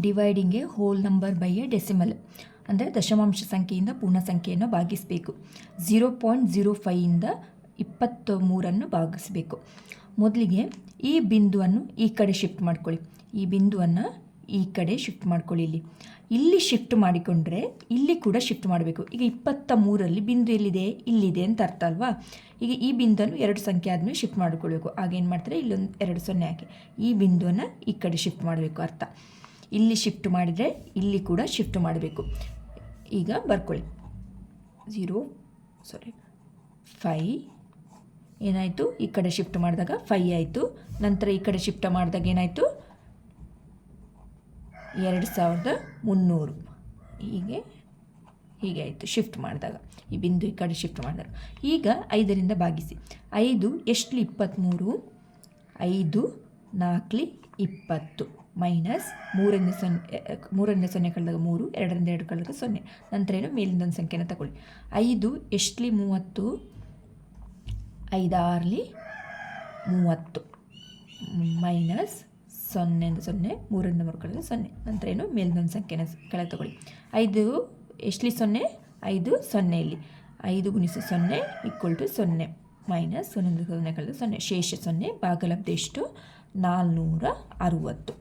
Dividing A whole number by A decimal ಅಂದರೆ ದಶಮಾಂಶ ಸಂಖ್ಯೆಯಿಂದ ಪೂರ್ಣ ಸಂಖ್ಯೆಯನ್ನು ಭಾಗಿಸಬೇಕು. 0.05ಇಂದ 23 ಭಾಗಿಸಬೇಕು. ಮೊದಲಿಗೆ ಈ ಬಿಂದುವನ್ನು ಈ ಕಡೆ ಶಿಫ್ಟ್ ಮಾಡ್ಕೊಳ್ಳಿ. ಈ ಬಿಂದುವನ್ನು ಈ ಕಡೆ ಶಿಫ್ಟ್ ಮಾಡ್ಕೊಳ್ಳಿ. ಇಲ್ಲಿ ಶಿಫ್ಟ್ ಮಾಡಿಕೊಂಡ್ರೆ ಇಲ್ಲಿ ಕೂಡ ಶಿಫ್ಟ್ ಮಾಡಬೇಕು. ಈಗ 23ರಲ್ಲಿ ಬಿಂದು ಎಲ್ಲಿದೆ? ಇಲ್ಲಿದೆ ಅಂತ ಅರ್ಥ ಅಲ್ವಾ? ಈಗ ಈ ಬಿಂದುವನ್ನು 2 ಸಂಖ್ಯೆ ಆದಮೇಲೆ ಶಿಫ್ಟ್ ಮಾಡಿಕೊಳ್ಬೇಕು. ಆಗೇನು ಮಾಡ್ತಾರೆ? ಇಲ್ಲೊಂದು 2 0 ಹಾಕಿ ಈ ಬಿಂದುವನ್ನು ಈ ಕಡೆ ಶಿಫ್ಟ್ ಮಾಡಬೇಕು ಅರ್ಥ. ಇಲ್ಲಿ ಶಿಫ್ಟ್ ಮಾಡಿದರೆ ಇಲ್ಲಿ ಕೂಡ ಶಿಫ್ಟ್ ಮಾಡಬೇಕು. ಈಗ ಬರ್ಕೊಳ್ಳಿ. 5 ಏನಾಯಿತು? ಈ ಕಡೆ ಶಿಫ್ಟ್ ಮಾಡಿದಾಗ 5 ಆಯಿತು. ನಂತರ ಈ ಕಡೆ ಶಿಫ್ಟ್ ಮಾಡಿದಾಗ ಏನಾಯಿತು? 2300. ಹೀಗೆ ಆಯಿತು ಶಿಫ್ಟ್ ಮಾಡಿದಾಗ. ಈ ಬಿಂದು ಈ ಕಡೆ ಶಿಫ್ಟ್ ಮಾಡಿದಾಗ. ಈಗ 5ರಿಂದ ಭಾಗಿಸಿ. 5 ಎಷ್ಟಲಿ 23, 5 4 20 ಮೈನಸ್ 3ರಿಂದ 0 ಕಳೆದಾಗ 3, 2ರಿಂದ 2 ಕಳೆದಾಗ 0. ನಂತರ ಏನು? ಮೇಲಿಂದ ಒಂದು ಸಂಖ್ಯೆನ ತಗೊಳ್ಳಿ. 5 ಎಷ್ಟಲಿ 30, 5 6 30 ಮೈನಸ್ 0ರಿಂದ 0, 3ರಿಂದ 3 ಕಳೆದಾಗ 0. ನಂತರ ಏನು? ಮೇಲಿಂದೊಂದು ಸಂಖ್ಯೆನ ಕೆಳಗೆ ತಗೊಳ್ಳಿ. 5 ಎಷ್ಟಲಿ 0, 5 0 ಇಲ್ಲಿ 5 ಗುಣಿಸು 0 = 0 ಮೈನಸ್ 0ರಿಂದ 0 ಕಳೆದಾಗ 0. ಶೇಷ 0. ಭಾಗಲಬ್ಧ ಎಷ್ಟು? 460.